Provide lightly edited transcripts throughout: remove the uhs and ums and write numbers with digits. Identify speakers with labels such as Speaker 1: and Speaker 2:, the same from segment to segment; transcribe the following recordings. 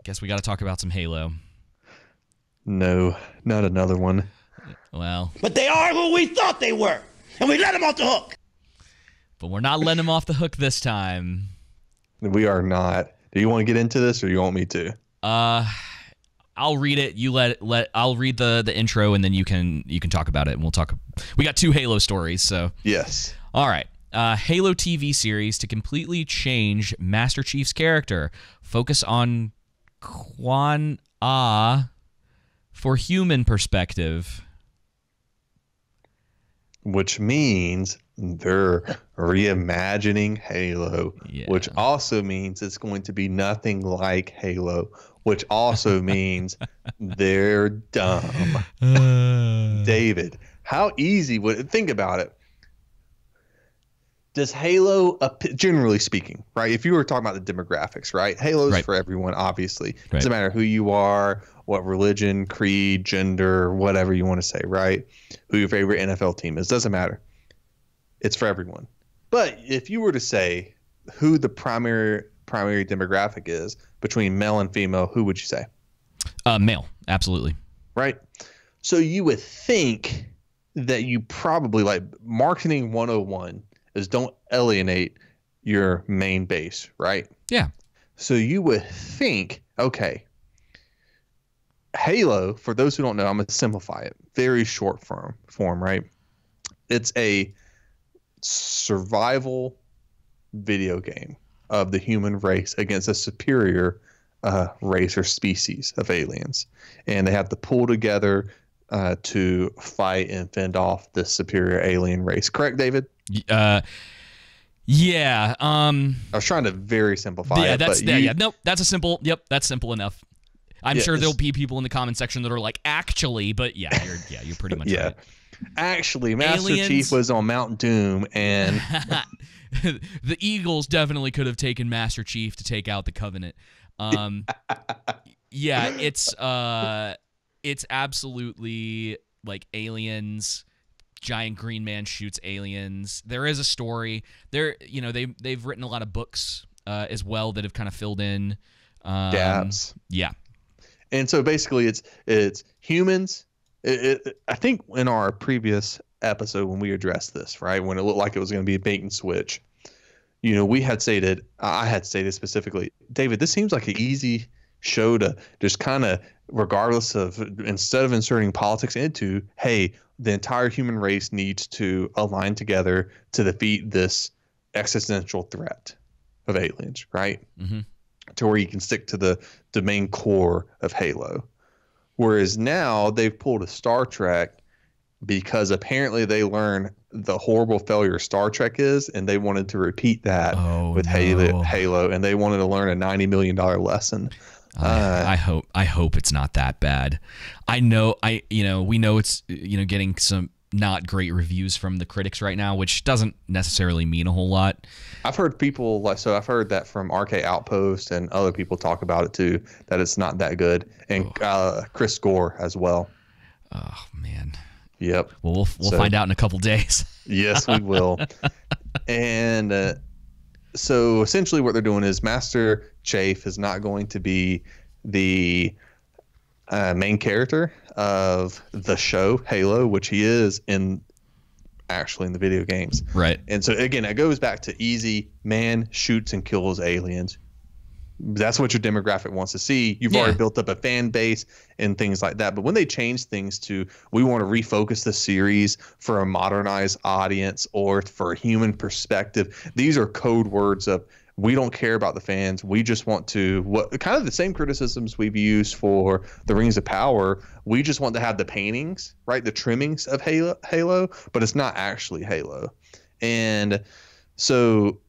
Speaker 1: Guess we got to talk about some Halo.
Speaker 2: No, not another one.
Speaker 1: Well,
Speaker 3: but they are who we thought they were, and we let them off the hook.
Speaker 1: But we're not letting them off the hook this time.
Speaker 2: We are not. Do you want to get into this, or you want me to?
Speaker 1: I'll read it. You I'll read the intro, and then you can talk about it, and we'll talk. We got 2 Halo stories, so
Speaker 2: yes.
Speaker 1: All right. Halo TV series to completely change Master Chief's character. Focus on Quan Ah for human perspective.
Speaker 2: Which means they're reimagining Halo, which also means it's going to be nothing like Halo, which also means they're dumb. David, how easy would it? Think about it. Does Halo, generally speaking, right? If you were talking about the demographics, right? Halo's for everyone, obviously. Doesn't matter who you are, what religion, creed, gender, whatever you want to say, right? Who your favorite NFL team is. Doesn't matter. It's for everyone. But if you were to say who the primary demographic is between male and female, who would you say?
Speaker 1: Male, absolutely.
Speaker 2: Right? So you would think that you probably, like, marketing 101 is don't alienate your main base, right?
Speaker 1: Yeah.
Speaker 2: So you would think, okay, Halo, for those who don't know, I'm going to simplify it. Very short form, right? It's a survival video game of the human race against a superior race or species of aliens. And they have to pull together to fight and fend off this superior alien race. Correct, David?
Speaker 1: Yeah.
Speaker 2: I was trying to very simplify it.
Speaker 1: Nope. That's simple enough. I'm sure there'll be people in the comment section that are like, actually, but you're pretty much right.
Speaker 2: Actually, Master Chief was on Mount Doom, and
Speaker 1: the Eagles definitely could have taken Master Chief to take out the Covenant. It's absolutely like aliens. Giant green man shoots aliens. There is a story. They've written a lot of books as well that have kind of filled in
Speaker 2: gaps.
Speaker 1: Yeah.
Speaker 2: And so basically it's humans. I think in our previous episode when we addressed this, right, when it looked like it was going to be a bait and switch, I had stated specifically, David, this seems like an easy show to just kind of, regardless of, instead of inserting politics into, hey, the entire human race needs to align together to defeat this existential threat of aliens, right? Mm-hmm. To where you can stick to the main core of Halo. Whereas now they've pulled a Star Trek because apparently they learned the horrible failure Star Trek is, and they wanted to repeat that with Halo, and they wanted to learn a $90 million lesson.
Speaker 1: I hope it's not that bad. We know it's getting some not great reviews from the critics right now, which doesn't necessarily mean a whole lot.
Speaker 2: I've heard people I've heard that from RK Outpost and other people talk about it too, that it's not that good, and Chris Gore as well.
Speaker 1: Oh man.
Speaker 2: Yep.
Speaker 1: Well, we'll find out in a couple days.
Speaker 2: Yes, we will. And so essentially what they're doing is Master Chief is not going to be the main character of the show Halo, which he is in the video games.
Speaker 1: Right.
Speaker 2: And so again, it goes back to easy man shoots and kills aliens. That's what your demographic wants to see. You've already built up a fan base and things like that. But when they change things to, we want to refocus the series for a modernized audience or for a human perspective, these are code words of, we don't care about the fans. We just want to, kind of the same criticisms we've used for the Rings of Power. We just want to have the paintings, right? The trimmings of Halo, but it's not actually Halo. And so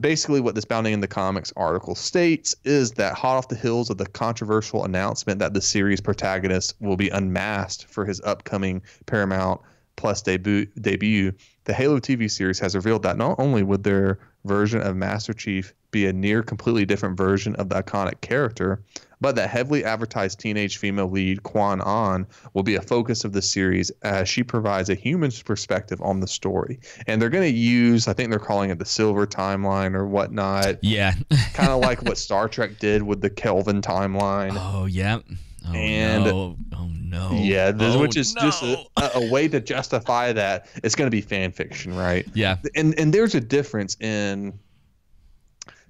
Speaker 2: basically what this Bounding in the Comics article states is that hot off the heels of the controversial announcement that the series protagonist will be unmasked for his upcoming Paramount Plus debut, the Halo TV series has revealed that not only would their version of Master Chief be a near completely different version of the iconic character, but that heavily advertised teenage female lead, Quan Ah, will be a focus of the series as she provides a human's perspective on the story. And they're going to use, I think they're calling it the Silver Timeline or whatnot.
Speaker 1: Yeah.
Speaker 2: Kind of like what Star Trek did with the Kelvin timeline.
Speaker 1: Oh, yeah. Oh,
Speaker 2: and
Speaker 1: no. Oh, no.
Speaker 2: Yeah, which is
Speaker 1: no.
Speaker 2: just a way to justify that it's going to be fan fiction, right?
Speaker 1: Yeah.
Speaker 2: And there's a difference in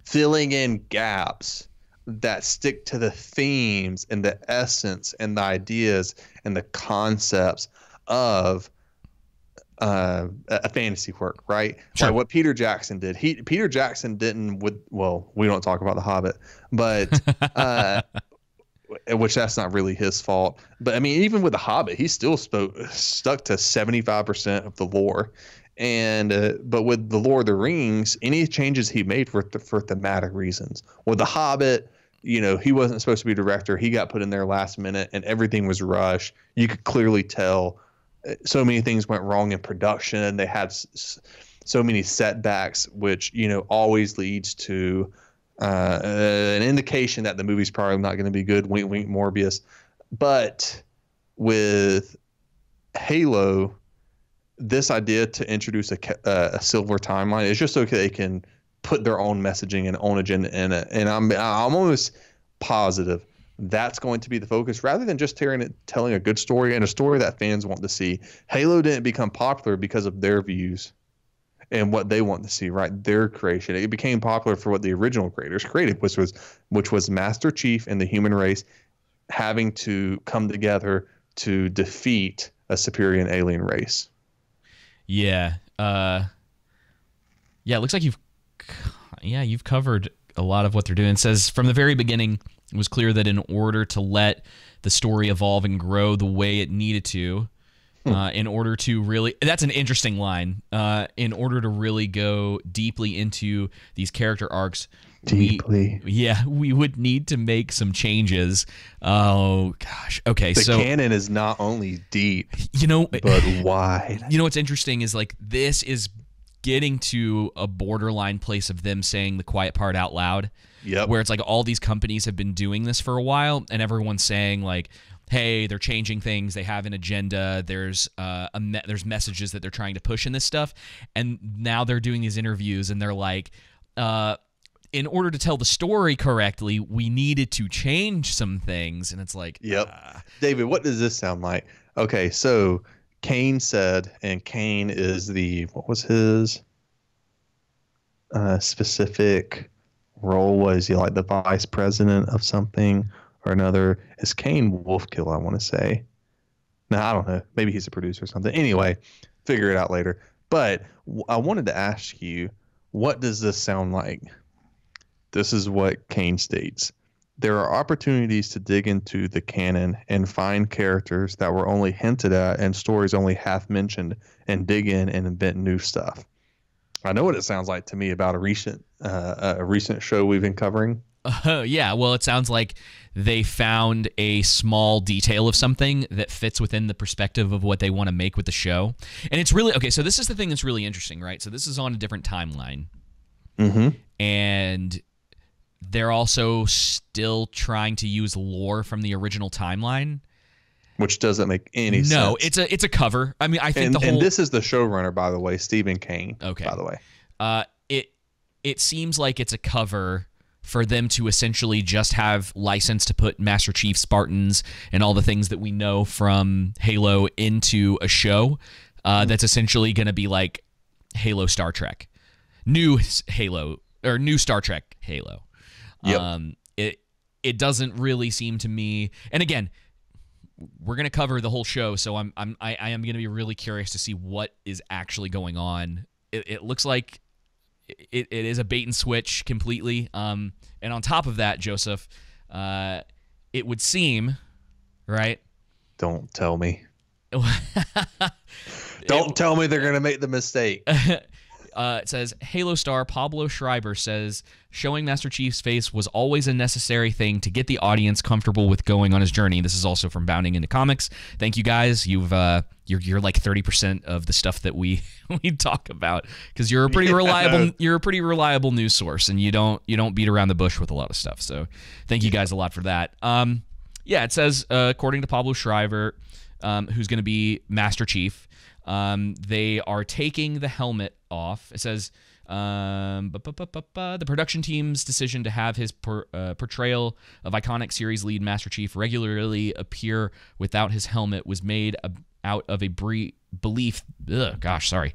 Speaker 2: filling in gaps that stick to the themes and the essence and the ideas and the concepts of a fantasy work, right?
Speaker 1: Sure.
Speaker 2: Like what Peter Jackson did. Peter Jackson didn't we don't talk about The Hobbit, but which that's not really his fault. But I mean, even with The Hobbit, he still stuck to 75% of the lore. And but with The Lord of the Rings, any changes he made for thematic reasons. With The Hobbit, he wasn't supposed to be director. He got put in there last minute, and everything was rushed. You could clearly tell so many things went wrong in production. They had so many setbacks, which always leads to an indication that the movie's probably not going to be good. Wink, wink, Morbius. But with Halo, this idea to introduce a silver timeline is just so they can put their own messaging and own agenda in it. And I'm almost positive that's going to be the focus rather than just telling a good story and a story that fans want to see. Halo didn't become popular because of their views and what they want to see, right? Their creation. It became popular for what the original creators created, which was Master Chief and the human race having to come together to defeat a superior alien race.
Speaker 1: Yeah. It looks like you've covered a lot of what they're doing. It says, from the very beginning, it was clear that in order to let the story evolve and grow the way it needed to, in order to really, that's an interesting line, in order to really go deeply into these character arcs, we would need to make some changes. Oh, gosh. Okay,
Speaker 2: the canon is not only deep, but wide.
Speaker 1: What's interesting is, like, this is getting to a borderline place of them saying the quiet part out loud.
Speaker 2: Yep.
Speaker 1: Where it's like all these companies have been doing this for a while, and everyone's saying, like, hey, they're changing things. They have an agenda. There's there's messages that they're trying to push in this stuff. And now they're doing these interviews, and they're like, in order to tell the story correctly, we needed to change some things. And it's like,
Speaker 2: yep. David, what does this sound like? Okay, so Kane said, and Kane is what was his specific role? Was he like the vice president of something or another? Is Kane Wolfkill, I want to say. No, I don't know. Maybe he's a producer or something. Anyway, figure it out later. But I wanted to ask you, what does this sound like? This is what Kane states. There are opportunities to dig into the canon and find characters that were only hinted at and stories only half mentioned and dig in and invent new stuff. I know what it sounds like to me about a recent show we've been covering.
Speaker 1: Yeah, well, it sounds like they found a small detail of something that fits within the perspective of what they want to make with the show. And it's really, okay, so this is the thing that's really interesting, right? So this is on a different timeline.
Speaker 2: Mm-hmm.
Speaker 1: And they're also still trying to use lore from the original timeline.
Speaker 2: Which doesn't make any sense.
Speaker 1: No, it's a cover. I mean, I think
Speaker 2: and this is the showrunner, by the way, Stephen Kane.
Speaker 1: Okay.
Speaker 2: By the way,
Speaker 1: it seems like it's a cover for them to essentially just have license to put Master Chief, Spartans, and all the things that we know from Halo into a show that's essentially going to be like Halo Star Trek, new Halo or new Star Trek Halo.
Speaker 2: Yep.
Speaker 1: It doesn't really seem to me, and again, we're going to cover the whole show, so I am going to be really curious to see what is actually going on. It looks like it is a bait and switch completely. And on top of that, Joseph, it would seem, right?
Speaker 2: Don't tell me. Don't tell me they're going to make the mistake.
Speaker 1: It says, Halo star Pablo Schreiber says, showing Master Chief's face was always a necessary thing to get the audience comfortable with going on his journey. This is also from Bounding into Comics. Thank you, guys. You're like 30% of the stuff that we talk about, because you're a pretty reliable news source, and you don't beat around the bush with a lot of stuff. So thank you guys a lot for that. It says, according to Pablo Schreiber, who's going to be Master Chief, they are taking the helmet off. It says the production team's decision to have his portrayal of iconic series lead Master Chief regularly appear without his helmet was made out of a belief that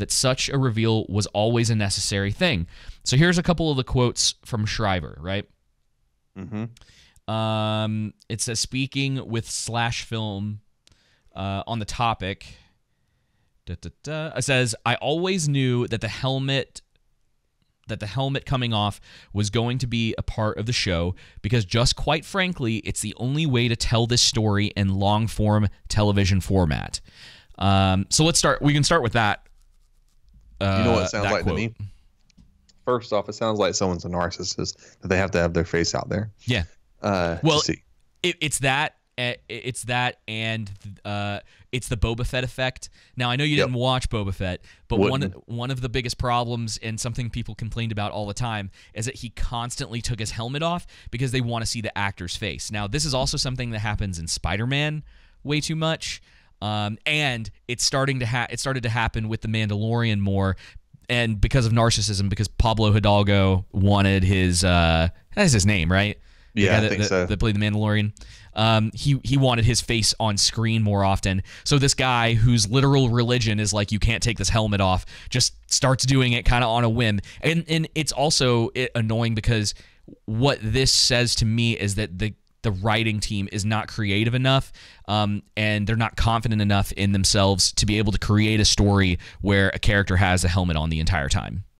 Speaker 1: such a reveal was always a necessary thing. So here's a couple of the quotes from Schreiber, right? Mm-hmm. It says, speaking with Slash Film on the topic, it says, I always knew that the helmet coming off was going to be a part of the show, because just quite frankly, it's the only way to tell this story in long-form television format. So let's start. We can start with that.
Speaker 2: You know what it sounds like quote to me? First off, it sounds like someone's a narcissist, that they have to have their face out there.
Speaker 1: Yeah. Well, it's that. It's that, and it's the Boba Fett effect. Now, I know you didn't watch Boba Fett, but one of the biggest problems, and something people complained about all the time, is that he constantly took his helmet off because they want to see the actor's face. Now, this is also something that happens in Spider-Man way too much, and it started to happen with The Mandalorian more, and because of narcissism, because Pablo Hidalgo wanted his that's his name, right?
Speaker 2: Yeah, I think so.
Speaker 1: That played the Mandalorian. He wanted his face on screen more often. So this guy, whose literal religion is like, you can't take this helmet off, just starts doing it kind of on a whim. And it's also annoying, because what this says to me is that the writing team is not creative enough, and they're not confident enough in themselves to be able to create a story where a character has a helmet on the entire time.